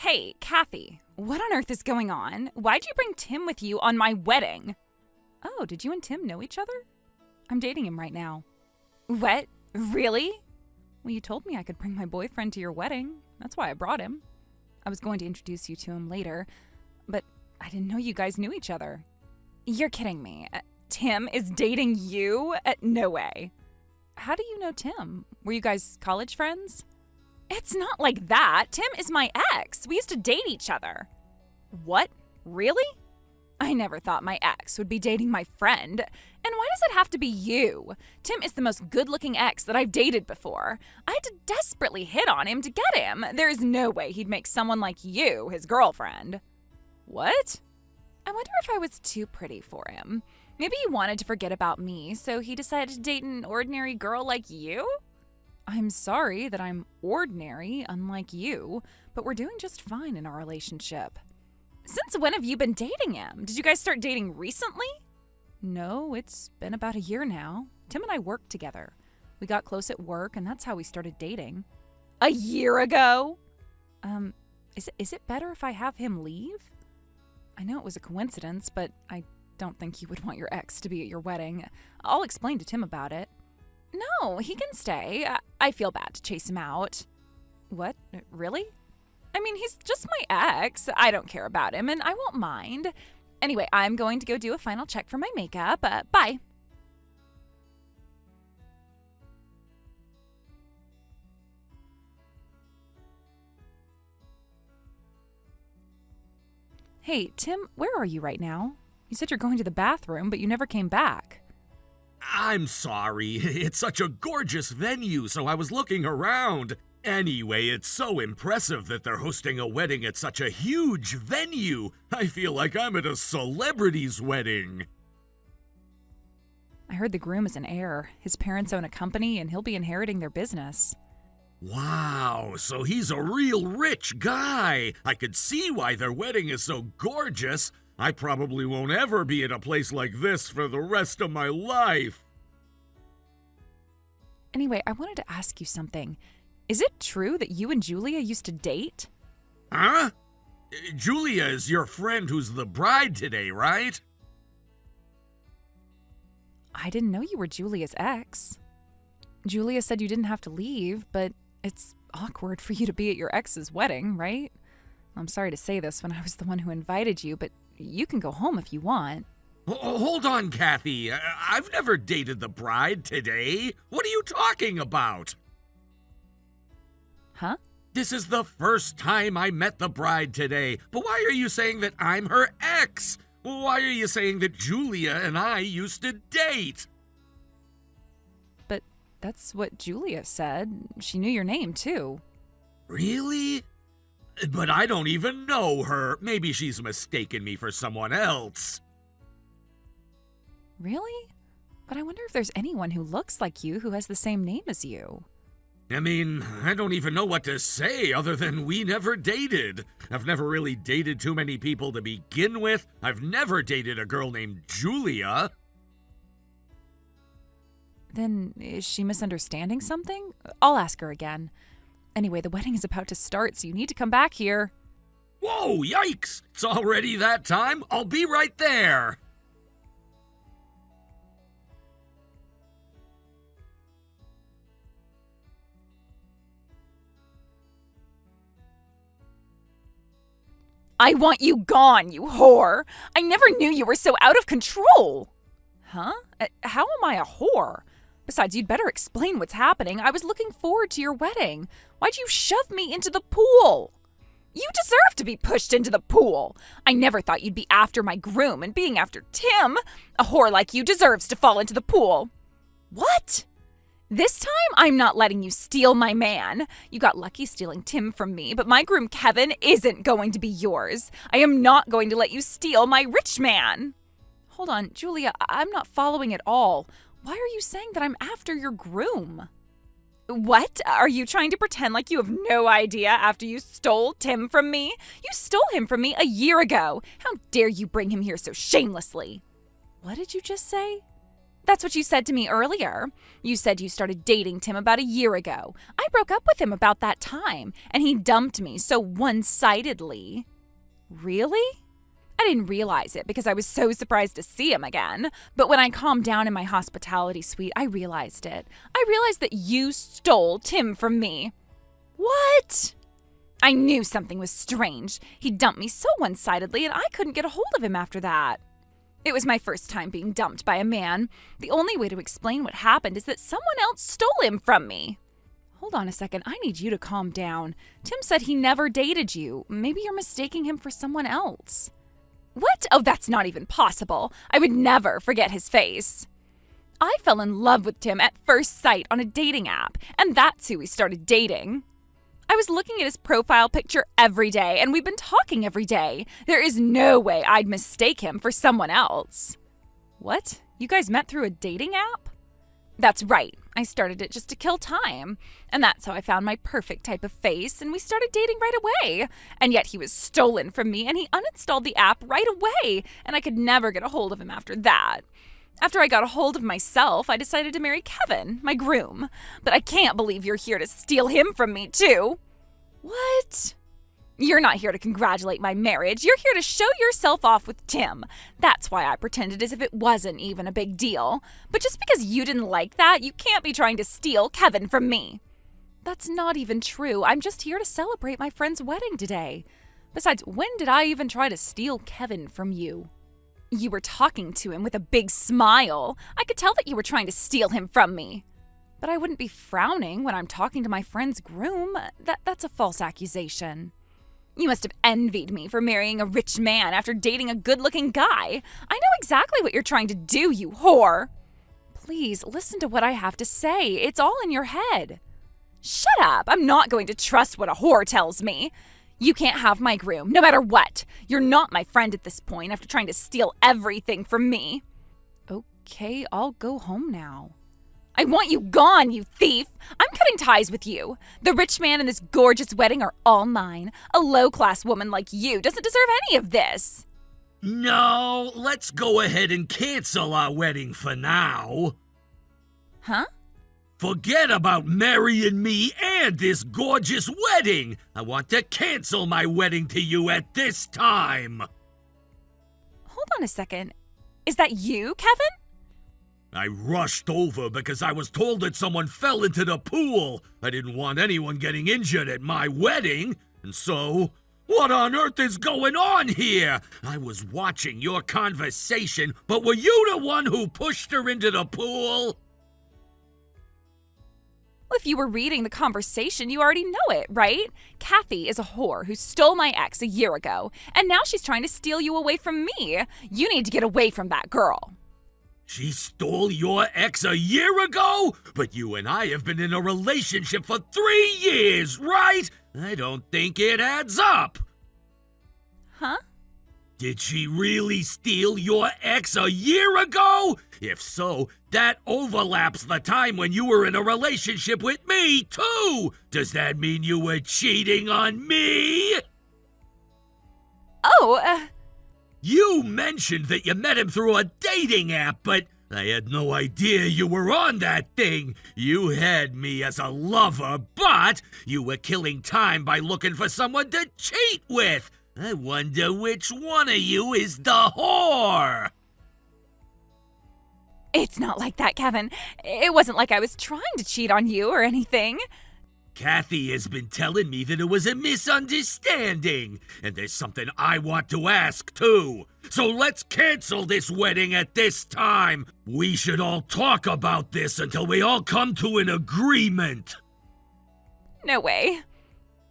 Hey, Kathy, what on earth is going on? Why'd you bring Tim with you on my wedding? Oh, did you and Tim know each other? I'm dating him right now. What? Really? Well, you told me I could bring my boyfriend to your wedding. That's why I brought him. I was going to introduce you to him later, but I didn't know you guys knew each other. You're kidding me. Tim is dating you? No way. How do you know Tim? Were you guys college friends? It's not like that. Tim is my ex. We used to date each other. What? Really? I never thought my ex would be dating my friend. And why does it have to be you? Tim is the most good-looking ex that I've dated before. I had to desperately hit on him to get him. There is no way he'd make someone like you his girlfriend. What? I wonder if I was too pretty for him. Maybe he wanted to forget about me, so he decided to date an ordinary girl like you? I'm sorry that I'm ordinary, unlike you, but we're doing just fine in our relationship. Since when have you been dating him? Did you guys start dating recently? No, it's been about a year now. Tim and I worked together. We got close at work, and that's how we started dating. A year ago? Is it better if I have him leave? I know it was a coincidence, but I don't think you would want your ex to be at your wedding. I'll explain to Tim about it. No, he can stay. I feel bad to chase him out. What? Really? I mean, he's just my ex. I don't care about him, and I won't mind. Anyway, I'm going to go do a final check for my makeup. Bye. Hey, Tim, where are you right now? You said you're going to the bathroom, but you never came back. I'm sorry. It's such a gorgeous venue, so I was looking around. Anyway, it's so impressive that they're hosting a wedding at such a huge venue. I feel like I'm at a celebrity's wedding. I heard the groom is an heir. His parents own a company, and he'll be inheriting their business. Wow, so he's a real rich guy. I could see why their wedding is so gorgeous. I probably won't ever be at a place like this for the rest of my life. Anyway, I wanted to ask you something. Is it true that you and Julia used to date? Huh? Julia is your friend who's the bride today, right? I didn't know you were Julia's ex. Julia said you didn't have to leave, but it's awkward for you to be at your ex's wedding, right? I'm sorry to say this when I was the one who invited you, but you can go home if you want. Hold on, Kathy. I've never dated the bride today. What are you talking about? Huh? This is the first time I met the bride today. But why are you saying that I'm her ex? Why are you saying that Julia and I used to date? But that's what Julia said. She knew your name, too. Really? But I don't even know her. Maybe she's mistaken me for someone else. Really? But I wonder if there's anyone who looks like you who has the same name as you. I mean, I don't even know what to say other than we never dated. I've never really dated too many people to begin with. I've never dated a girl named Julia. Then is she misunderstanding something? I'll ask her again. Anyway, the wedding is about to start, so you need to come back here. Whoa, yikes! It's already that time? I'll be right there! I want you gone, you whore! I never knew you were so out of control! Huh? How am I a whore? Besides, you'd better explain what's happening. I was looking forward to your wedding. Why'd you shove me into the pool? You deserve to be pushed into the pool. I never thought you'd be after my groom and being after Tim. A whore like you deserves to fall into the pool. What? This time, I'm not letting you steal my man. You got lucky stealing Tim from me, but my groom Kevin isn't going to be yours. I am not going to let you steal my rich man. Hold on, Julia, I'm not following at all. Why are you saying that I'm after your groom? What? Are you trying to pretend like you have no idea after you stole Tim from me? You stole him from me a year ago. How dare you bring him here so shamelessly? What did you just say? That's what you said to me earlier. You said you started dating Tim about a year ago. I broke up with him about that time, and he dumped me so one-sidedly. Really? I didn't realize it because I was so surprised to see him again. But when I calmed down in my hospitality suite, I realized it. I realized that you stole Tim from me. What? I knew something was strange. He dumped me so one-sidedly, and I couldn't get a hold of him after that. It was my first time being dumped by a man. The only way to explain what happened is that someone else stole him from me. Hold on a second. I need you to calm down. Tim said he never dated you. Maybe you're mistaking him for someone else. What? Oh, that's not even possible. I would never forget his face. I fell in love with Tim at first sight on a dating app, and that's who we started dating. I was looking at his profile picture every day, and we've been talking every day. There is no way I'd mistake him for someone else. What? You guys met through a dating app? That's right. I started it just to kill time. And that's how I found my perfect type of face, and we started dating right away. And yet he was stolen from me, and he uninstalled the app right away, and I could never get a hold of him after that. After I got a hold of myself, I decided to marry Kevin, my groom. But I can't believe you're here to steal him from me, too. What? You're not here to congratulate my marriage. You're here to show yourself off with Tim. That's why I pretended as if it wasn't even a big deal. But just because you didn't like that, you can't be trying to steal Kevin from me. That's not even true. I'm just here to celebrate my friend's wedding today. Besides, when did I even try to steal Kevin from you? You were talking to him with a big smile. I could tell that you were trying to steal him from me. But I wouldn't be frowning when I'm talking to my friend's groom. That's a false accusation. You must have envied me for marrying a rich man after dating a good-looking guy. I know exactly what you're trying to do, you whore. Please, listen to what I have to say. It's all in your head. Shut up. I'm not going to trust what a whore tells me. You can't have my groom, no matter what. You're not my friend at this point after trying to steal everything from me. Okay, I'll go home now. I want you gone, you thief! I'm cutting ties with you. The rich man and this gorgeous wedding are all mine. A low-class woman like you doesn't deserve any of this. No, let's go ahead and cancel our wedding for now. Huh? Forget about marrying me and this gorgeous wedding. I want to cancel my wedding to you at this time. Hold on a second. Is that you, Kevin? I rushed over because I was told that someone fell into the pool. I didn't want anyone getting injured at my wedding. And so, what on earth is going on here? I was watching your conversation, but were you the one who pushed her into the pool? Well, if you were reading the conversation, you already know it, right? Kathy is a whore who stole my ex a year ago, and now she's trying to steal you away from me. You need to get away from that girl. She stole your ex a year ago? But you and I have been in a relationship for 3 years, right? I don't think it adds up. Huh? Did she really steal your ex a year ago? If so, that overlaps the time when you were in a relationship with me, too. Does that mean you were cheating on me? Oh, You mentioned that you met him through a dating app, but I had no idea you were on that thing. You had me as a lover, but you were killing time by looking for someone to cheat with. I wonder which one of you is the whore. it's not like that, Kevin. It wasn't like I was trying to cheat on you or anything. Kathy has been telling me that it was a misunderstanding, and there's something I want to ask, too. So let's cancel this wedding at this time. We should all talk about this until we all come to an agreement. No way.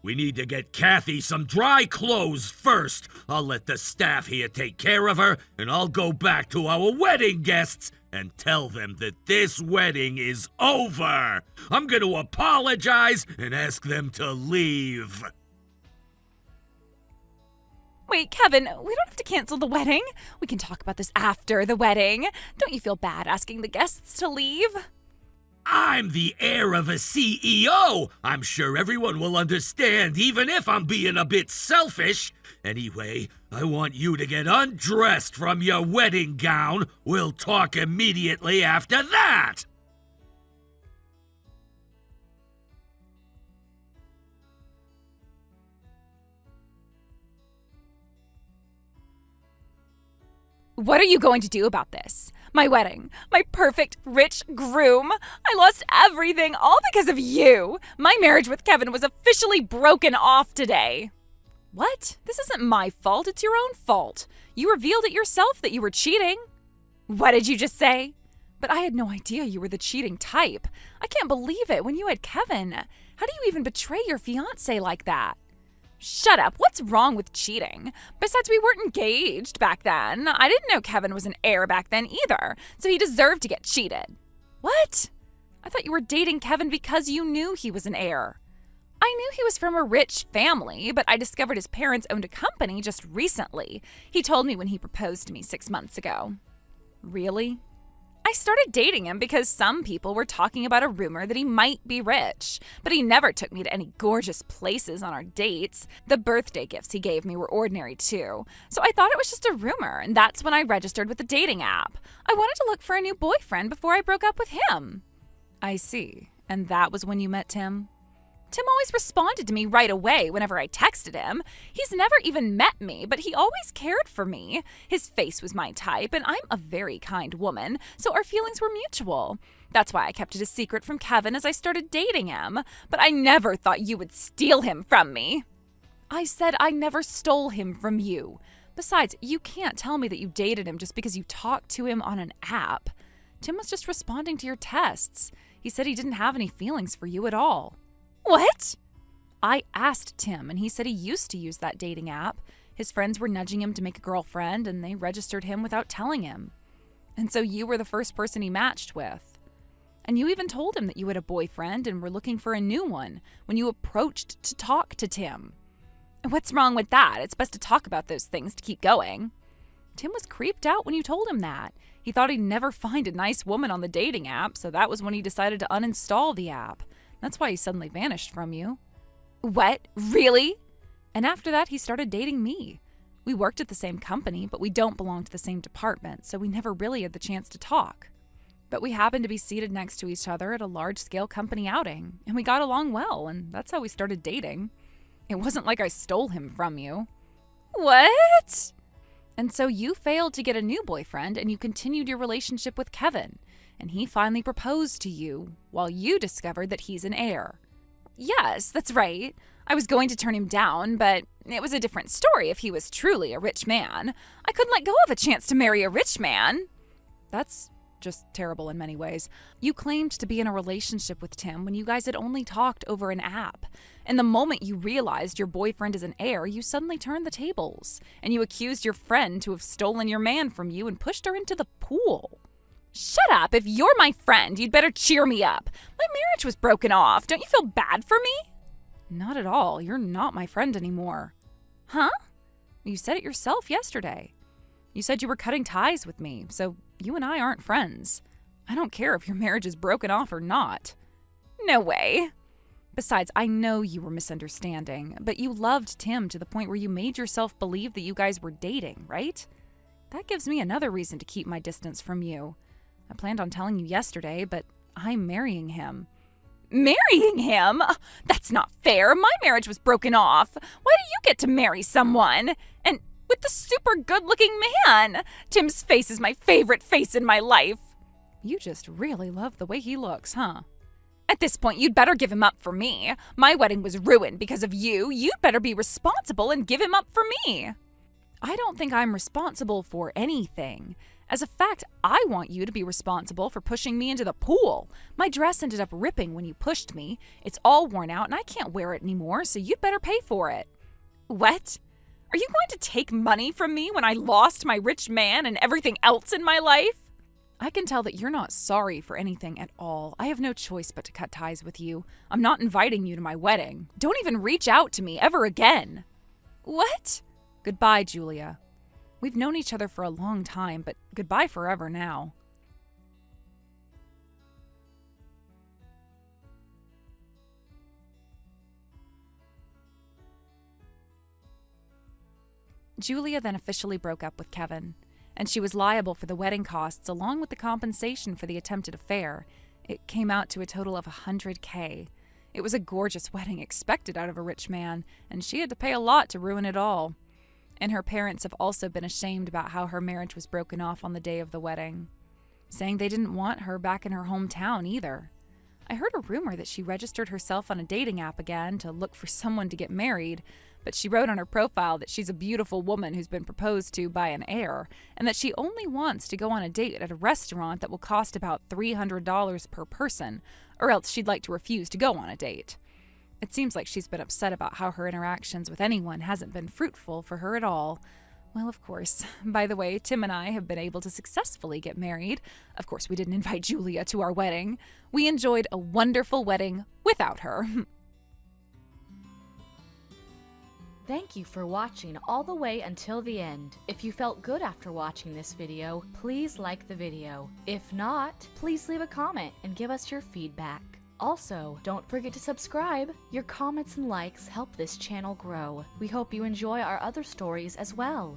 We need to get Kathy some dry clothes first. I'll let the staff here take care of her, and I'll go back to our wedding guests and tell them that this wedding is over. I'm going to apologize and ask them to leave. Wait, Kevin, we don't have to cancel the wedding. We can talk about this after the wedding. Don't you feel bad asking the guests to leave? I'm the heir of a CEO. I'm sure everyone will understand, even if I'm being a bit selfish. Anyway, I want you to get undressed from your wedding gown. We'll talk immediately after that. What are you going to do about this? My wedding, my perfect, rich groom. I lost everything all because of you. My marriage with Kevin was officially broken off today. What? This isn't my fault. It's your own fault. You revealed it yourself that you were cheating. What did you just say? But I had no idea you were the cheating type. I can't believe it when you had Kevin. How do you even betray your fiancé like that? Shut up. What's wrong with cheating? Besides, we weren't engaged back then. I didn't know Kevin was an heir back then either, so he deserved to get cheated. What? I thought you were dating Kevin because you knew he was an heir. I knew he was from a rich family, but I discovered his parents owned a company just recently. He told me when he proposed to me 6 months ago. Really? I started dating him because some people were talking about a rumor that he might be rich, but he never took me to any gorgeous places on our dates. The birthday gifts he gave me were ordinary too, so I thought it was just a rumor, and that's when I registered with the dating app. I wanted to look for a new boyfriend before I broke up with him. I see. And that was when you met Tim? Tim always responded to me right away whenever I texted him. He's never even met me, but he always cared for me. His face was my type, and I'm a very kind woman, so our feelings were mutual. That's why I kept it a secret from Kevin as I started dating him. But I never thought you would steal him from me. I said I never stole him from you. Besides, you can't tell me that you dated him just because you talked to him on an app. Tim was just responding to your tests. He said he didn't have any feelings for you at all. What? I asked Tim, and he said he used to use that dating app. His friends were nudging him to make a girlfriend, and they registered him without telling him. And so you were the first person he matched with. And you even told him that you had a boyfriend and were looking for a new one when you approached to talk to Tim. What's wrong with that? It's best to talk about those things to keep going. Tim was creeped out when you told him that. He thought he'd never find a nice woman on the dating app, so that was when he decided to uninstall the app. That's why he suddenly vanished from you. What? Really? And after that, he started dating me. We worked at the same company, but we don't belong to the same department, so we never really had the chance to talk. But we happened to be seated next to each other at a large-scale company outing, and we got along well, and that's how we started dating. It wasn't like I stole him from you. What? And so you failed to get a new boyfriend, and you continued your relationship with Kevin. And he finally proposed to you while you discovered that he's an heir. Yes, that's right. I was going to turn him down, but it was a different story if he was truly a rich man. I couldn't let go of a chance to marry a rich man. That's just terrible in many ways. You claimed to be in a relationship with Tim when you guys had only talked over an app. And the moment you realized your boyfriend is an heir, you suddenly turned the tables. And you accused your friend to have stolen your man from you and pushed her into the pool. Shut up. If you're my friend, you'd better cheer me up. My marriage was broken off. Don't you feel bad for me? Not at all. You're not my friend anymore. Huh? You said it yourself yesterday. You said you were cutting ties with me, so you and I aren't friends. I don't care if your marriage is broken off or not. No way. Besides, I know you were misunderstanding, but you loved Tim to the point where you made yourself believe that you guys were dating, right? That gives me another reason to keep my distance from you. I planned on telling you yesterday, but I'm marrying him. Marrying him? That's not fair. My marriage was broken off. Why do you get to marry someone? And with the super good-looking man. Tim's face is my favorite face in my life. You just really love the way he looks, huh? At this point, you'd better give him up for me. My wedding was ruined because of you. You'd better be responsible and give him up for me. I don't think I'm responsible for anything. As a fact, I want you to be responsible for pushing me into the pool. My dress ended up ripping when you pushed me. It's all worn out and I can't wear it anymore, so you'd better pay for it. What? Are you going to take money from me when I lost my rich man and everything else in my life? I can tell that you're not sorry for anything at all. I have no choice but to cut ties with you. I'm not inviting you to my wedding. Don't even reach out to me ever again. What? Goodbye, Julia. We've known each other for a long time, but goodbye forever now. Julia then officially broke up with Kevin, and she was liable for the wedding costs along with the compensation for the attempted affair. It came out to a total of $100K. It was a gorgeous wedding expected out of a rich man, and she had to pay a lot to ruin it all. And her parents have also been ashamed about how her marriage was broken off on the day of the wedding, saying they didn't want her back in her hometown either. I heard a rumor that she registered herself on a dating app again to look for someone to get married, but she wrote on her profile that she's a beautiful woman who's been proposed to by an heir, and that she only wants to go on a date at a restaurant that will cost about $300 per person, or else she'd like to refuse to go on a date. It seems like she's been upset about how her interactions with anyone hasn't been fruitful for her at all. Well, of course. By the way, Tim and I have been able to successfully get married. Of course, we didn't invite Julia to our wedding. We enjoyed a wonderful wedding without her. Thank you for watching all the way until the end. If you felt good after watching this video, please like the video. If not, please leave a comment and give us your feedback. Also, don't forget to subscribe. Your comments and likes help this channel grow. We hope you enjoy our other stories as well.